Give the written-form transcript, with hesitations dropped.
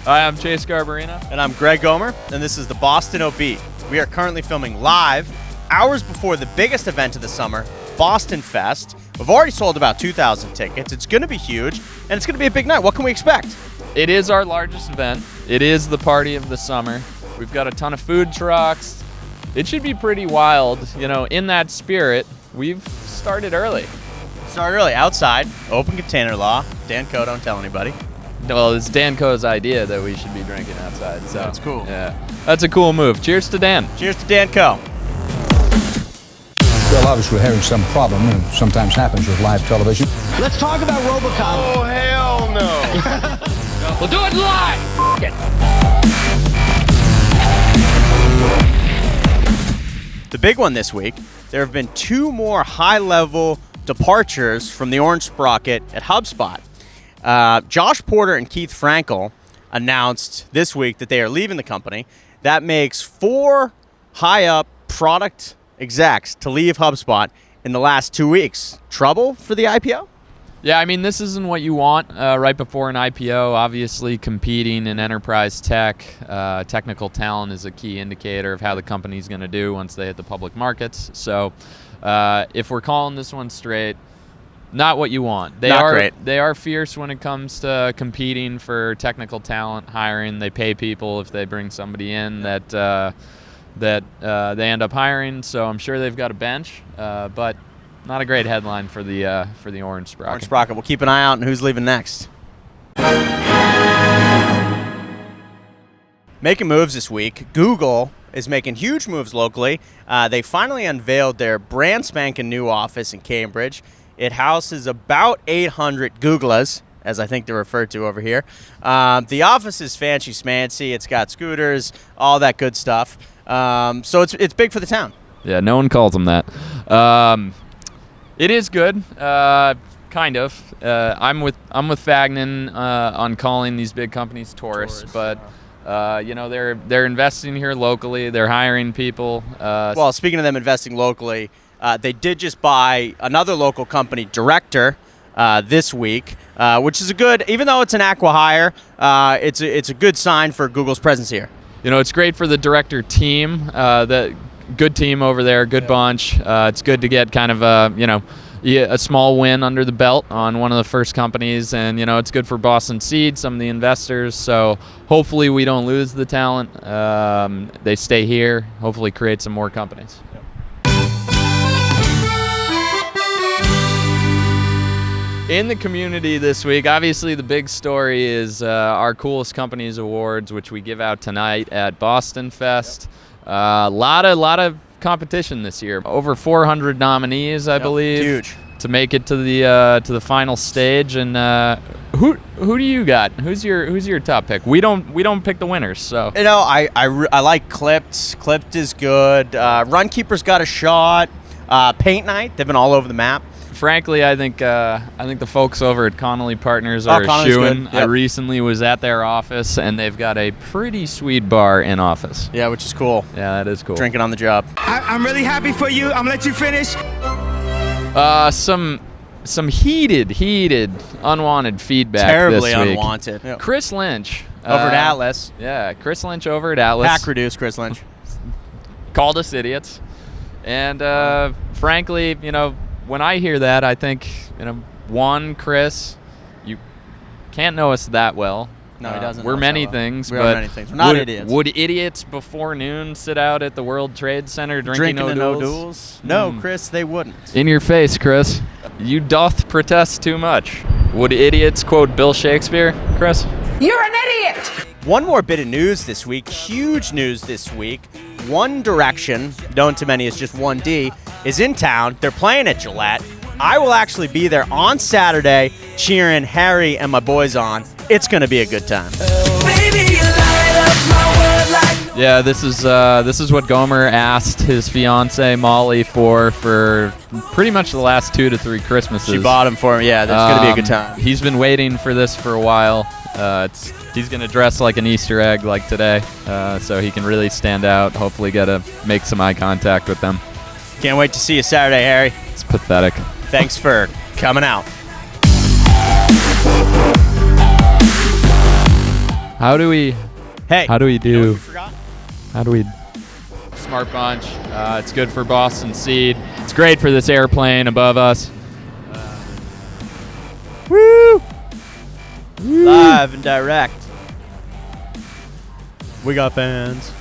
Hi, I'm Chase Garbarino. And I'm Greg Gomer, and this is the BostInno Beat. We are currently filming live, hours before the biggest event of the summer, Boston Fest. We've already sold about 2,000 tickets. It's going to be huge, and it's going to be a big night. What can we expect? It is our largest event. It is the party of the summer. We've got a ton of food trucks. It should be pretty wild. You know, in that spirit, we've started early. Start early, outside, open container law. Dan Coe, don't tell anybody. Well, it's Dan Coe's idea that we should be drinking outside. So that's cool. Yeah, that's a cool move. Cheers to Dan. Cheers to Dan Coe. Well, obviously, we're having some problem, and sometimes happens with live television. Let's talk about RoboCop. Oh, hell no. We'll do it live. The big one this week, there have been 2 more high-level departures from the Orange Sprocket at HubSpot. Josh Porter and Keith Frankel announced this week that they are leaving the company. That makes 4 high-up product execs to leave HubSpot in the last 2 weeks. Trouble for the IPO? Yeah, I mean, this isn't what you want right before an IPO. Obviously, competing in enterprise tech, technical talent is a key indicator of how the company's going to do once they hit the public markets. So if we're calling this one straight, not what you want. They are fierce when it comes to competing for technical talent, hiring. They pay people if they bring somebody in that they end up hiring. So I'm sure they've got a bench, but not a great headline for the Orange Sprocket. Orange Sprocket. We'll keep an eye out on who's leaving next. Making moves this week. Google is making huge moves locally. They finally unveiled their brand spanking new office in Cambridge. It houses about 800 Googlas, as I think they're referred to over here. The office is fancy smancy. It's got scooters, all that good stuff. So it's big for the town. Yeah, no one calls them that. It is good, kind of. I'm with Fagnan on calling these big companies tourists, but you know, they're investing here locally. They're hiring people. Well, speaking of them investing locally, they did just buy another local company, Director, this week, which is a good, even though it's an acqui-hire, it's a good sign for Google's presence here. You know, it's great for the Director team. The good team over there, good bunch. It's good to get kind of a small win under the belt on one of the first companies, and you know, it's good for Boston Seed, some of the investors. So hopefully we don't lose the talent. They stay here. Hopefully create some more companies. In the community this week, obviously the big story is our Coolest Companies Awards, which we give out tonight at Boston Fest. A lot of competition this year. Over 400 nominees, I believe. Huge. To make it to the final stage. And who do you got? Who's your top pick? We don't pick the winners. So you know, I like Clipped. Clipped is good. Runkeeper's got a shot. Paint Night, they've been all over the map. Frankly, I think the folks over at Connolly Partners are a shoo-in. Yep. I recently was at their office, and they've got a pretty sweet bar in office. Yeah, which is cool. Yeah, that is cool. Drinking on the job. I'm really happy for you. I'm gonna let you finish. Some heated, unwanted feedback Terribly this week. unwanted. Yep. Chris Lynch. Over at Atlas. Yeah, Chris Lynch over at Atlas. Pack reduced Chris Lynch. Called us idiots. And frankly, you know, when I hear that, I think, you know, one, Chris, you can't know us that well. No, he doesn't. We're many things, We're but many things. We're not idiots. Would idiots before noon sit out at the World Trade Center drinking no duels? No, Chris, they wouldn't. In your face, Chris. You doth protest too much. Would idiots quote Bill Shakespeare, Chris? You're an idiot! One more bit of news this week, huge news this week. One Direction, known to many as just 1D, is in town. They're playing at Gillette. I will actually be there on Saturday cheering Harry and my boys on. It's going to be a good time. Yeah, this is what Gomer asked his fiance Molly for pretty much the last 2 to 3 Christmases. She bought him for him. Yeah, that's going to be a good time. He's been waiting for this for a while. He's going to dress like an Easter egg like today, so he can really stand out. Hopefully get to make some eye contact with them. Can't wait to see you Saturday, Harry. It's pathetic. Thanks for coming out. How do we Hey. How do we You know what do? you forgot? How do we? Smart bunch. It's good for Boston Seed. It's great for this airplane above us. Woo! Live and direct. We got fans.